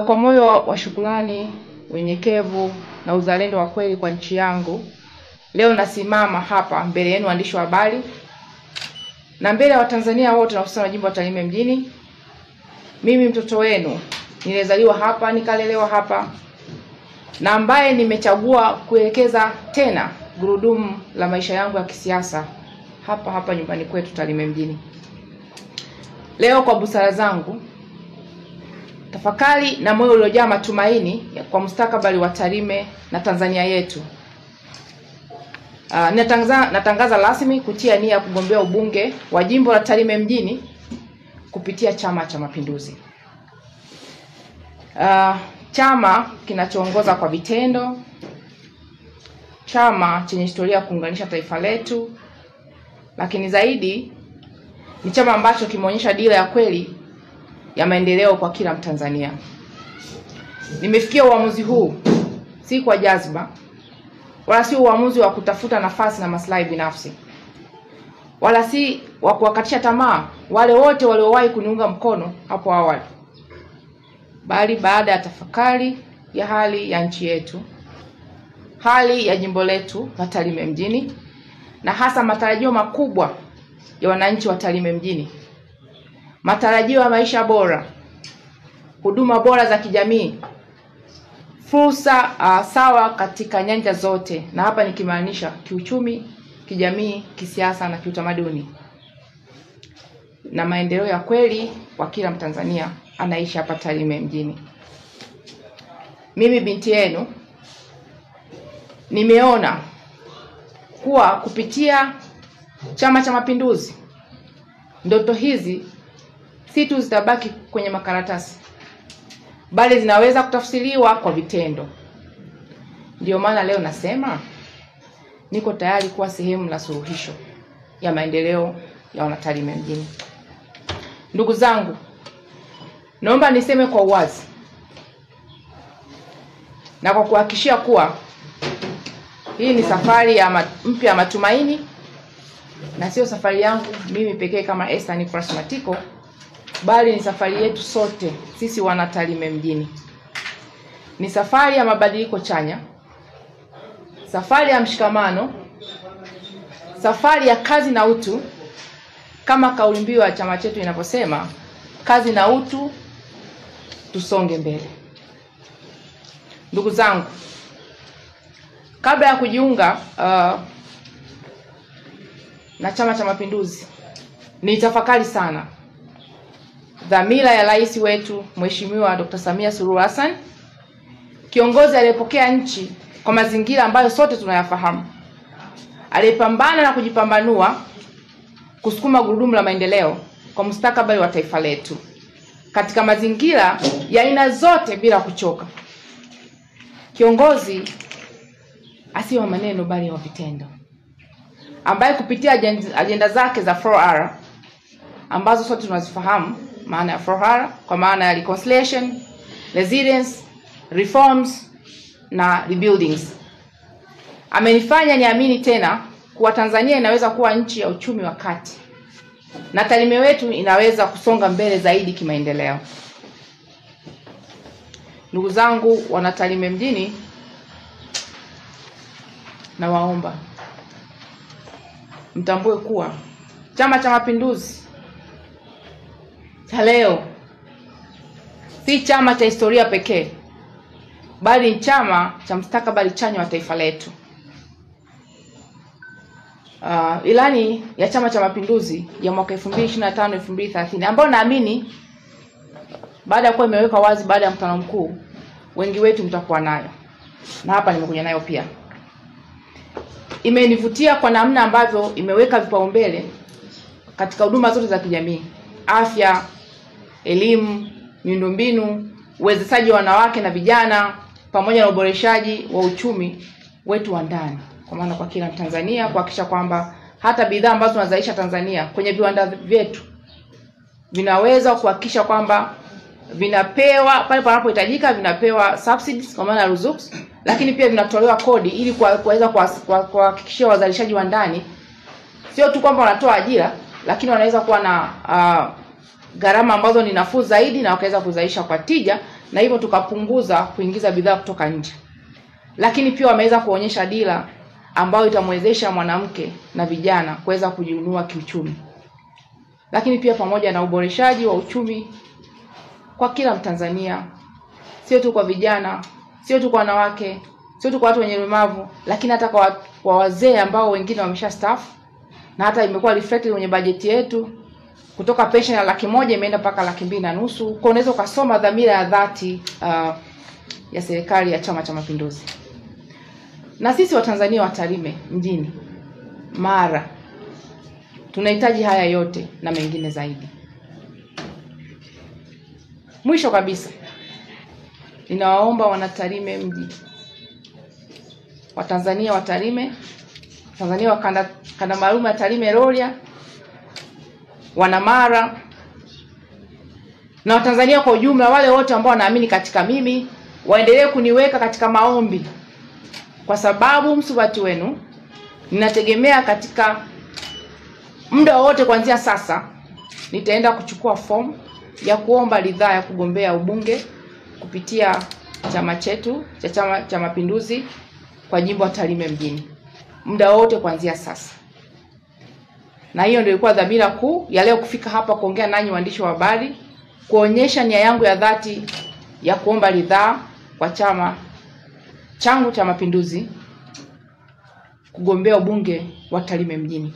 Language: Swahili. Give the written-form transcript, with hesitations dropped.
Kwa moyo wa shukrani, unyenyekevu na uzalendo wa kweli kwa nchi yangu, leo nasimama hapa mbele yenu waandishi wa habari na mbele ya Watanzania wote na hususan jimbo la Tarime mjini. Mimi mtoto wenu, nilizaliwa hapa, nikalelewa hapa, na ambaye nimechagua kuelekeza tena gurudumu la maisha yangu ya kisiasa hapa hapa nyumbani kwetu Tarime mjini. Leo kwa busara zangu, tafakari na moyo uliojaa matumaini kwa mustakabali wa Tarime na Tanzania yetu, natangaza rasmi kutia nia kugombea ubunge wa jimbo la Tarime mjini kupitia Chama cha Mapinduzi. Chama kinachoongoza kwa vitendo, chama chenye historia kuunganisha taifa letu, lakini zaidi ni chama ambacho kimeonyesha dira ya kweli ya maendeleo kwa kila Mtanzania. Nimefikia uamuzi huu si kwa jazba, wala si uamuzi wa kutafuta nafasi na maslahi binafsi, wala si wa kuwakatisha tamaa wale wote waliowahi kuniunga mkono hapo awali, bali baada ya tafakari ya hali ya nchi yetu, hali ya jimbo letu la Tarime mjini, na hasa matarajio makubwa ya wananchi wa Tarime mjini, matarajio ya maisha bora, huduma bora za kijamii, fursa sawa katika nyanja zote, na hapa nikimaanisha kiuchumi, kijamii, kisiasa na kiutamaduni, na maendeleo ya kweli kwa kila Mtanzania anaishi hapa Tarime mjini. Mimi binti yenu nimeona kuwa kupitia Chama cha Mapinduzi, ndoto hizi si tu zitabaki kwenye makaratasi, bali zinaweza kutafsiriwa kwa vitendo. Ndio maana leo nasema niko tayari kuwa sehemu la suluhisho ya maendeleo ya Wanatarime mjini. Ndugu zangu, naomba niseme kwa uwazi na kwa kuhakikishia kuwa hii ni safari ya mpya ya matumaini, na sio safari yangu mimi pekee kama Esther Nicholas Matiko, bali ni safari yetu sote sisi Wanatarime mjini. Ni safari ya mabadiliko chanya, safari ya mshikamano, safari ya kazi na utu, kama kauli mbiu ya chama chetu inavyosema, kazi na utu, tusonge mbele. Ndugu zangu, kabla ya kujiunga na Chama cha Mapinduzi, nilitafakari sana dhamira ya rais wetu Mheshimiwa Dr. Samia Suluhu Hassan, kiongozi aliyepokea nchi kwa mazingira ambayo sote tunayafahamu, aliyepambana na kujipambanua kusukuma gurudumu la maendeleo kwa mustakabali wa taifa letu katika mazingira ya aina zote bila kuchoka. Kiongozi asiye wa maneno bali wa vitendo, ambaye kupitia ajenda zake za 4R ambazo sote tunazifahamu maana ya 4R, kwa maana ya reconciliation, resilience, reforms na rebuildings, amenifanya niamini tena kuwa Tanzania inaweza kuwa nchi ya uchumi wa kati na Tarime wetu inaweza kusonga mbele zaidi kimaendeleo. Ndugu zangu Wanatarime mjini, na waomba mtambue kuwa Chama cha Mapinduzi cha leo si chama cha historia pekee, bali ni chama cha mustakabali chanya wa taifa letu. Ilani ya Chama cha Mapinduzi ya mwaka 2025-2030 ambayo naamini baada ya kuwa imeweka wazi baada ya mkutano mkuu, wengi wetu mtakuwa nayo, na hapa nimekuja nayo pia, imenivutia kwa namna ambavyo imeweka vipaumbele katika huduma zote za kijamii: afya, elimu, miundombinu, uwezeshaji wa wanawake na vijana, pamoja na uboreshaji wa uchumi wetu wa ndani. kwa maana kwa kila Mtanzania, kuhakikisha kwamba hata bidhaa ambazo tunazalisha Tanzania kwenye viwanda vyetu vinaweza kuhakikisha kwamba vinapewa pale panapohitajika, vinapewa subsidies kwa maana ruzuku, lakini pia vinatolewa kodi ili kuweza kuhakikishia wazalishaji wa ndani sio tu kwamba wanatoa ajira, lakini wanaweza kuwa na gharama ambazo ni nafuu zaidi na wakaweza kuzalisha kwa tija, na hivyo tukapunguza kuingiza bidhaa kutoka nje. Lakini pia wameweza kuonyesha dira ambayo itamwezesha mwanamke na vijana kuweza kujiinua kiuchumi. Lakini pia pamoja na uboreshaji wa uchumi kwa kila Mtanzania, sio tu kwa vijana, sio tu kwa wanawake, sio tu kwa watu wenye ulemavu, lakini hata kwa wazee ambao wengine wameshastaafu, na hata imekuwa reflected kwenye bajeti yetu kutoka pension ya 100,000 imeenda mpaka 250,000. Kwa unaweza kusoma dhamira ya dhati ya serikali ya Chama cha Mapinduzi. Na sisi Watanzania wa Tarime mjini Mara tunahitaji haya yote na mengine zaidi. Mwisho kabisa, ninawaomba wanatarime mji, Watanzania wa Tarime, Tanzania wa kanda maalum ya Tarime Rorya, wana Mara na Watanzania kwa ujumla, wale wote ambao wanaamini katika mimi, waendelee kuniweka katika maombi, kwa sababu msubati wenu ninategemea katika muda wote kuanzia sasa nitaenda kuchukua fomu ya kuomba ridhaa ya kugombea ubunge kupitia chama chetu cha Chama cha Mapinduzi kwa jimbo la Tarime mjini, muda wote kuanzia sasa. Na hiyo ndio ilikuwa dhamira kuu ya leo kufika hapa kuongea nanyi waandishi wa habari, kuonyesha nia yangu ya dhati ya kuomba ridhaa kwa chama changu cha Mapinduzi kugombea ubunge wa Tarime mjini.